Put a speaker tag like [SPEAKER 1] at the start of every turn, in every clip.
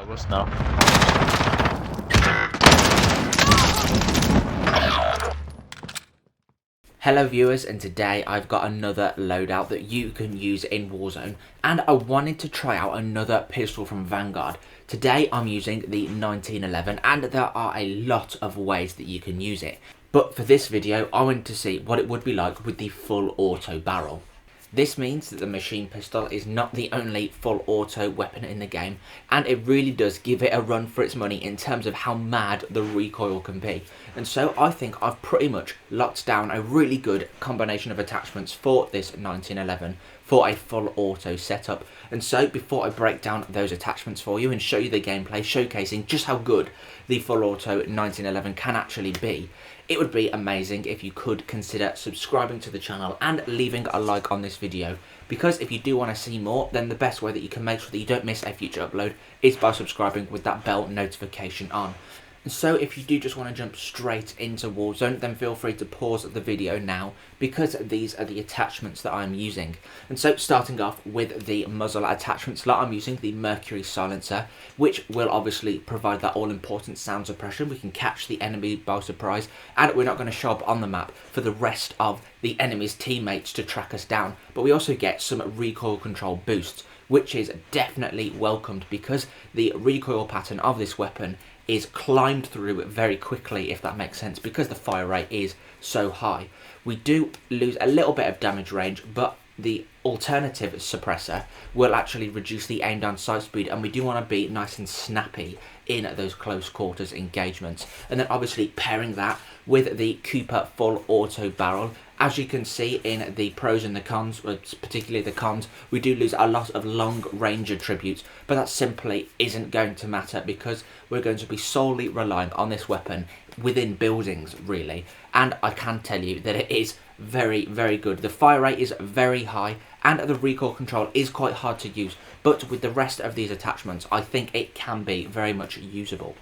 [SPEAKER 1] lowest now.
[SPEAKER 2] Hello viewers, and today I've got another loadout that you can use in Warzone, and I wanted to try out another pistol from Vanguard. Today I'm using the 1911, and there are a lot of ways that you can use it. But for this video I wanted to see what it would be like with the full auto barrel. This means that the machine pistol is not the only full auto weapon in the game, and it really does give it a run for its money in terms of how mad the recoil can be. And so I think I've pretty much locked down a really good combination of attachments for this 1911 for a full auto setup. And so before I break down those attachments for you and show you the gameplay showcasing just how good the full auto 1911 can actually be, it would be amazing if you could consider subscribing to the channel and leaving a like on this video, because if you do want to see more, then the best way that you can make sure that you don't miss a future upload is by subscribing with that bell notification on. And so if you do just want to jump straight into Warzone, then feel free to pause the video now, because these are the attachments that I'm using. And so starting off with the muzzle attachment slot, I'm using the Mercury silencer, which will obviously provide that all-important sound suppression. We can catch the enemy by surprise, and we're not going to show up on the map for the rest of the enemy's teammates to track us down. But we also get some recoil control boosts, which is definitely welcomed because the recoil pattern of this weapon is climbed through very quickly, if that makes sense, because the fire rate is so high. We do lose a little bit of damage range, but the alternative suppressor will actually reduce the aim down sight speed, and we do want to be nice and snappy in those close quarters engagements. And then obviously pairing that with the Cooper full auto barrel. As you can see in the pros and the cons, particularly the cons, we do lose a lot of long range attributes, but that simply isn't going to matter because we're going to be solely relying on this weapon within buildings, really. And I can tell you that it is very, very good. The fire rate is very high and the recoil control is quite hard to use, but with the rest of these attachments, I think it can be very much usable.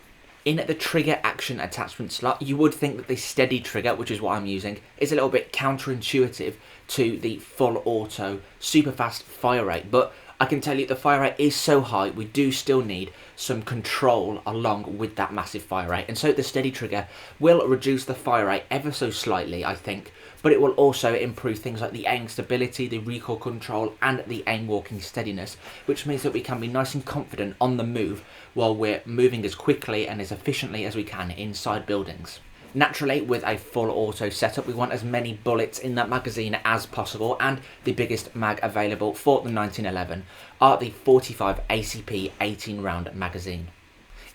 [SPEAKER 2] In the trigger action attachment slot, you would think that the steady trigger, which is what I'm using, is a little bit counterintuitive to the full auto super fast fire rate, but I can tell you the fire rate is so high, we do still need some control along with that massive fire rate. And so the steady trigger will reduce the fire rate ever so slightly, I think, but it will also improve things like the aim stability, the recoil control, and the aim walking steadiness, which means that we can be nice and confident on the move while we're moving as quickly and as efficiently as we can inside buildings. Naturally, with a full auto setup, we want as many bullets in that magazine as possible, and the biggest mag available for the 1911 are the 45 ACP 18 round magazine.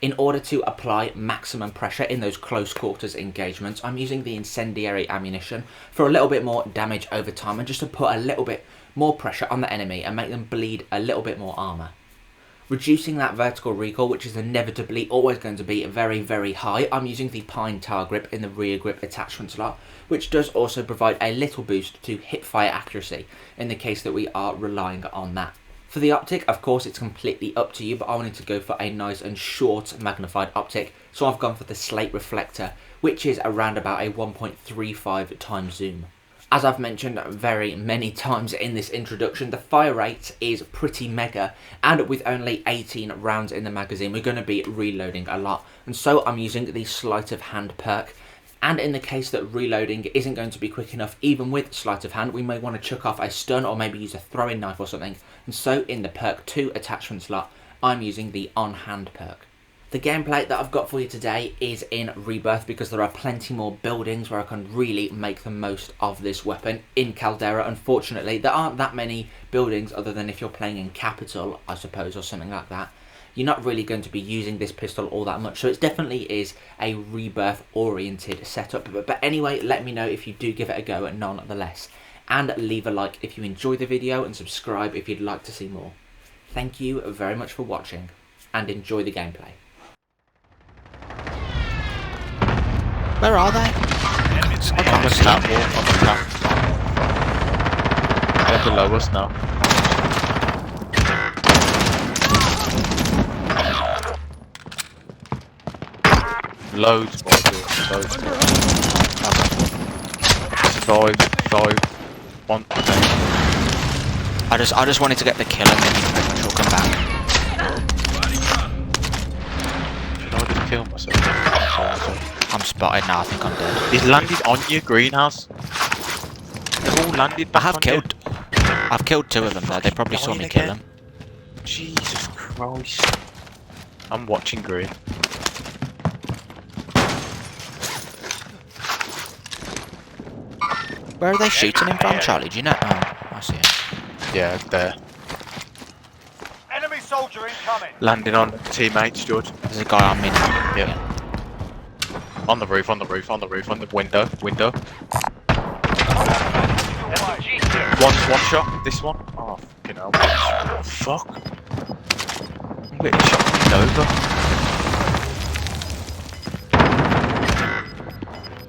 [SPEAKER 2] In order to apply maximum pressure in those close quarters engagements, I'm using the incendiary ammunition for a little bit more damage over time, and just to put a little bit more pressure on the enemy and make them bleed a little bit more armor. Reducing that vertical recoil, which is inevitably always going to be very, very high, I'm using the pine tar grip in the rear grip attachment slot, which does also provide a little boost to hip fire accuracy in the case that we are relying on that. For the optic, of course, it's completely up to you, but I wanted to go for a nice and short magnified optic, so I've gone for the slate reflector, which is around about a 1.35 times zoom. As I've mentioned very many times in this introduction, the fire rate is pretty mega, and with only 18 rounds in the magazine, we're going to be reloading a lot. And so I'm using the sleight of hand perk, and in the case that reloading isn't going to be quick enough, even with sleight of hand, we may want to chuck off a stun or maybe use a throwing knife or something. And so in the perk 2 attachment slot, I'm using the on hand perk. The gameplay that I've got for you today is in Rebirth, because there are plenty more buildings where I can really make the most of this weapon. In Caldera, unfortunately, there aren't that many buildings other than if you're playing in Capital, I suppose, or something like that. You're not really going to be using this pistol all that much, so it definitely is a Rebirth oriented setup. But anyway, let me know if you do give it a go nonetheless. And leave a like if you enjoy the video, and subscribe if you'd like to see more. Thank you very much for watching, and enjoy the gameplay.
[SPEAKER 3] Where are they?
[SPEAKER 1] On the catwalk, on the catwalk. They're the lowest now. Loads more, dude. Loads more. Dive. One thing.
[SPEAKER 3] I just wanted to get the kill and then pretty much will come back.
[SPEAKER 1] kill myself.
[SPEAKER 3] I'm spotted now. I think I'm dead.
[SPEAKER 1] He's landed on your greenhouse. They've all landed
[SPEAKER 3] I
[SPEAKER 1] back
[SPEAKER 3] have
[SPEAKER 1] on
[SPEAKER 3] killed. I've killed 2 of them though. They probably saw me kill them.
[SPEAKER 1] you. Jesus Christ. I'm watching green.
[SPEAKER 3] Where are they shooting him from, Charlie? Do you know? Oh, I see it.
[SPEAKER 1] Yeah, there.
[SPEAKER 4] Enemy soldier incoming.
[SPEAKER 1] Landing on teammates, George.
[SPEAKER 3] There's a guy on me now.
[SPEAKER 1] Yeah. On the roof, on the roof, on the roof, on the window. One shot, this one. Oh, fucking hell. Oh, fuck. I'm getting shot over.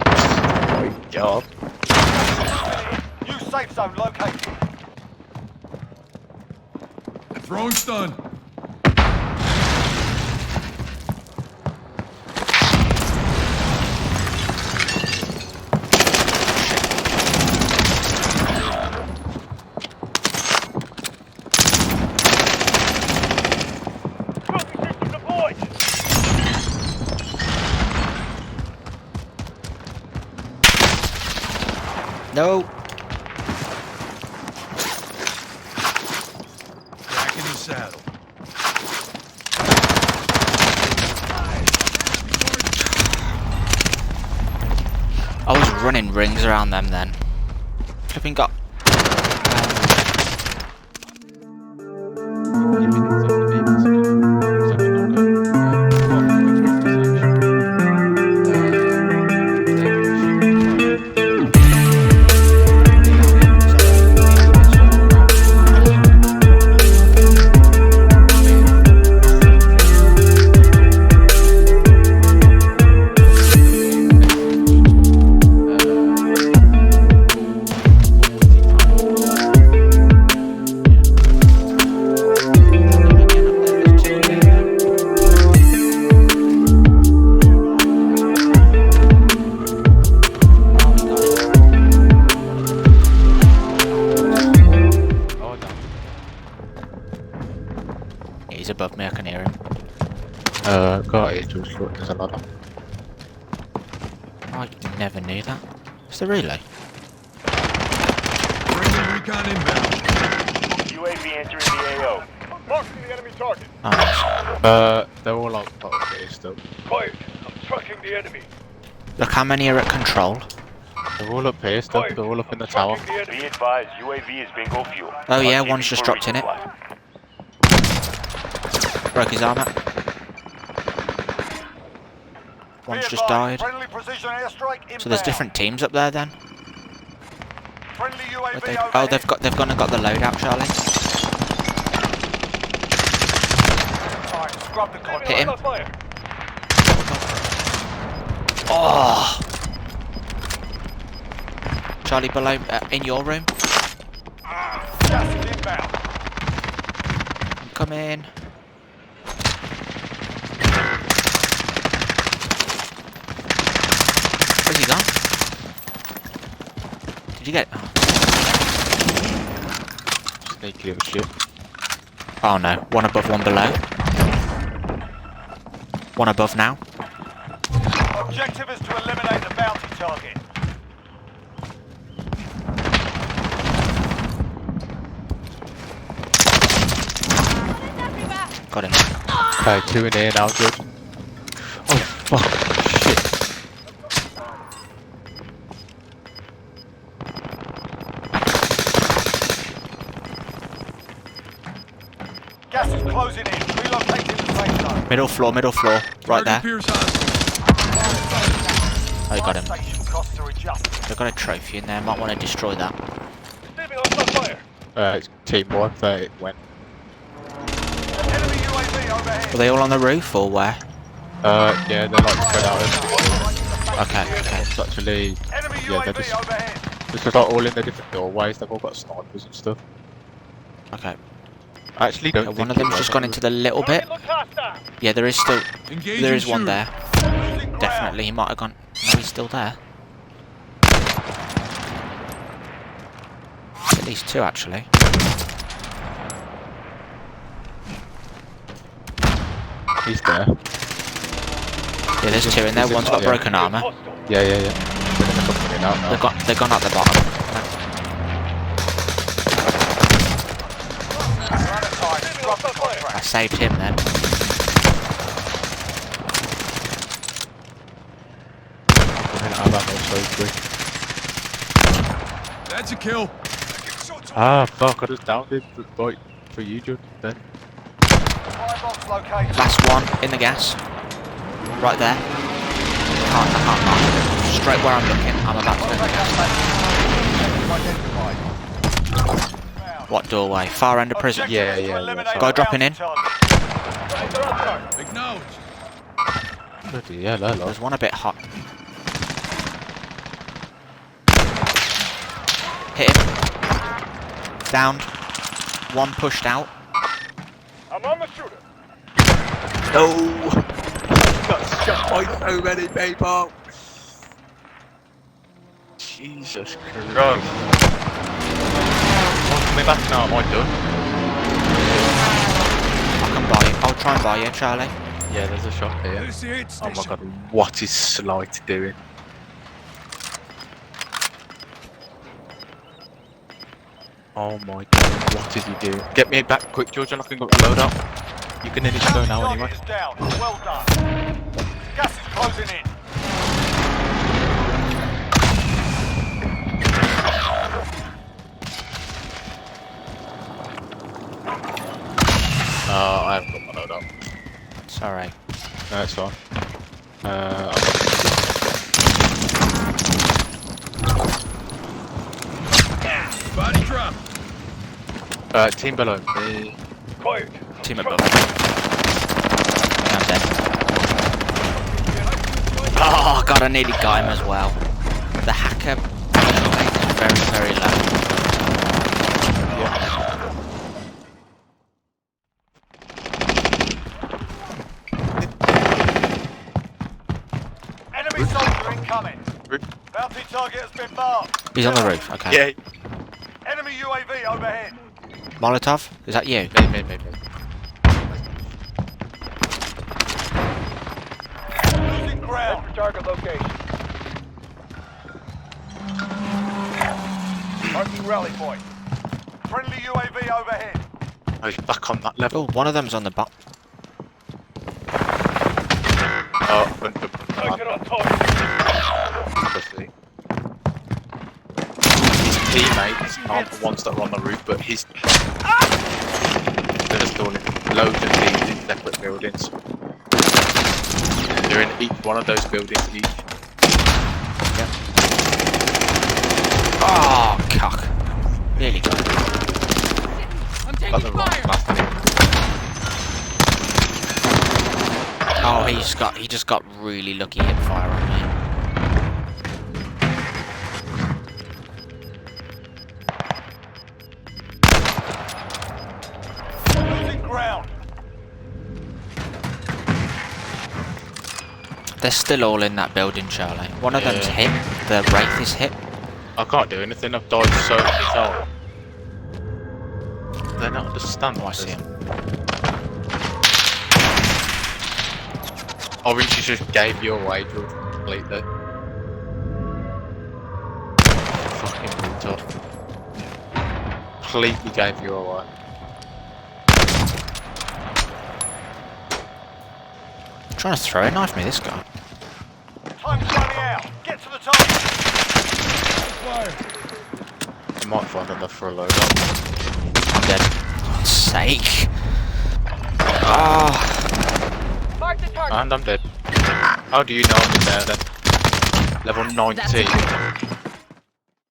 [SPEAKER 1] Oh my god.
[SPEAKER 4] New safe zone located.
[SPEAKER 5] Throwing stun.
[SPEAKER 4] System deployed.
[SPEAKER 3] No.
[SPEAKER 5] Back in the saddle.
[SPEAKER 3] I was running rings around them then. Flipping got. He's above me, I can hear him.
[SPEAKER 1] Got it, George. Look, there's another.
[SPEAKER 3] I never knew that. It's the relay.
[SPEAKER 5] Bringing recon inbound.
[SPEAKER 4] UAV entering the AO. Marking the enemy target.
[SPEAKER 3] Oh, nice.
[SPEAKER 1] They're all on top of here still.
[SPEAKER 4] Quiet. I'm tracking the enemy.
[SPEAKER 3] Look how many are at control.
[SPEAKER 1] They're all up here still. They're all up in the tower.
[SPEAKER 4] Be advised, UAV is bingo fuel.
[SPEAKER 3] Oh yeah, one's just dropped in it. Broke his armor. One's just died.
[SPEAKER 4] Friendly precision airstrike inbound.
[SPEAKER 3] So there's different teams up there then.
[SPEAKER 4] Friendly
[SPEAKER 3] But
[SPEAKER 4] UAV
[SPEAKER 3] they,
[SPEAKER 4] overhead.
[SPEAKER 3] oh, they've gone and got the loadout, Charlie.
[SPEAKER 4] Alright, scrub the contact.
[SPEAKER 3] Hit him.
[SPEAKER 4] Fire.
[SPEAKER 3] Oh! Charlie below, in your room.
[SPEAKER 4] Gas is inbound.
[SPEAKER 3] I'm coming. Where's he gone? Did you get? Oh.
[SPEAKER 1] Sneaky little shit.
[SPEAKER 3] Oh no, one above, one below. One above now.
[SPEAKER 4] Objective is to eliminate the bounty target.
[SPEAKER 3] Got him.
[SPEAKER 1] Okay, 2 in here now, George. Oh, fuck. Shit.
[SPEAKER 4] Gas is closing in. Relocating the safe zone.
[SPEAKER 3] Middle floor, right there.
[SPEAKER 5] Pierce hostile.
[SPEAKER 3] Oh, you got him.
[SPEAKER 4] Station costs are adjusted.
[SPEAKER 3] They've got a trophy in there. Might want to destroy that.
[SPEAKER 4] Leaving on fire.
[SPEAKER 1] It's team 1, they went.
[SPEAKER 4] Enemy UAV overhead.
[SPEAKER 3] Were they all on the roof or where?
[SPEAKER 1] Yeah, they're like spread out.
[SPEAKER 3] Okay, okay.
[SPEAKER 1] It's actually,
[SPEAKER 4] Enemy
[SPEAKER 1] yeah, they're
[SPEAKER 4] UAV
[SPEAKER 1] just,
[SPEAKER 4] overhead.
[SPEAKER 1] it's just like all in the different doorways. They've all got snipers and stuff.
[SPEAKER 3] Okay.
[SPEAKER 1] I actually don't
[SPEAKER 3] One
[SPEAKER 1] think
[SPEAKER 3] of them's
[SPEAKER 1] it
[SPEAKER 3] just
[SPEAKER 1] was.
[SPEAKER 3] gone into the little bit.
[SPEAKER 4] Target looks hostile.
[SPEAKER 3] Yeah, there is still.
[SPEAKER 5] Engaging
[SPEAKER 3] There is one
[SPEAKER 5] shooter.
[SPEAKER 3] there.
[SPEAKER 4] Losing ground.
[SPEAKER 3] Definitely, he might have gone. No, he's still there. At least 2 actually.
[SPEAKER 1] He's there.
[SPEAKER 3] Yeah, there's two in there. One's got broken armor.
[SPEAKER 1] Yeah. They're gonna come in out now.
[SPEAKER 3] They've gone at the bottom. I saved him then.
[SPEAKER 1] I'm out so quick.
[SPEAKER 5] That's a kill.
[SPEAKER 1] Ah, fuck, I just downed it for you, Jude, then.
[SPEAKER 4] Firebox located.
[SPEAKER 3] Last one in the gas. Right there. I can't mark. Straight where I'm looking. I'm about to go in the gas. What doorway? Far end of prison.
[SPEAKER 1] Yeah.
[SPEAKER 3] Guy dropping in.
[SPEAKER 5] Acknowledged.
[SPEAKER 1] Bloody hell, hello.
[SPEAKER 3] There's one a bit hot. Hit him. Downed. One pushed out.
[SPEAKER 4] I'm on the shooter.
[SPEAKER 1] No! Got shot by so many people! Jesus Christ. What's coming back now? Am I done?
[SPEAKER 3] I can buy you. I'll try and buy you, Charlie.
[SPEAKER 1] Yeah, there's a shot here.
[SPEAKER 5] There's the aid
[SPEAKER 1] Oh my
[SPEAKER 5] station.
[SPEAKER 1] god, what is Slight doing? Oh my god, what is he doing? Get me back quick, George, and I can go to load up. You can need to go now anyway.
[SPEAKER 4] Target is down. Well done. Gas is closing in.
[SPEAKER 1] I haven't got my load up.
[SPEAKER 3] It's alright.
[SPEAKER 1] No, it's fine.
[SPEAKER 5] Body drop.
[SPEAKER 1] Team below me.
[SPEAKER 4] Quiet.
[SPEAKER 3] Team above. I'm dead. Oh god, I nearly got him as well. The hacker very, very low.
[SPEAKER 4] Enemy soldier incoming.
[SPEAKER 1] Roof.
[SPEAKER 4] Bounty target has been marked.
[SPEAKER 3] He's on the roof, okay.
[SPEAKER 1] Yeah,
[SPEAKER 4] Enemy UAV overhead.
[SPEAKER 3] Molotov, is that you?
[SPEAKER 1] me.
[SPEAKER 4] Losing ground. Target location. Marking rally point. Friendly UAV overhead.
[SPEAKER 1] Oh, he's back on that level.
[SPEAKER 3] Oh, one of them's on the bottom.
[SPEAKER 1] Oh,
[SPEAKER 4] Target on target.
[SPEAKER 1] obviously. His teammates aren't the ones that are on the roof, but his... They're just all in loads of teams in separate buildings. They're in each one of those buildings each.
[SPEAKER 3] Yep. Oh, cock. Nearly got it.
[SPEAKER 1] Got the wrong last name.
[SPEAKER 3] Oh, he just got really lucky hip fire on me.
[SPEAKER 4] Losing ground.
[SPEAKER 3] They're still all in that building, Charlie. One of them's hit. The Wraith is hit.
[SPEAKER 1] I can't do anything, I've died so many times. They don't understand
[SPEAKER 3] Oh, I
[SPEAKER 1] what
[SPEAKER 3] see
[SPEAKER 1] this.
[SPEAKER 3] him.
[SPEAKER 1] Orange just gave you away, George, completely. Fucking brutal. Completely gave you away.
[SPEAKER 3] Trying to throw a knife me, this guy.
[SPEAKER 4] Time's running out. Get to the target.
[SPEAKER 1] You might find enough for a load up.
[SPEAKER 3] I'm dead. God's sake. Oh,
[SPEAKER 4] Mark the target.
[SPEAKER 1] And I'm dead. How do you know I'm there then? Level 19.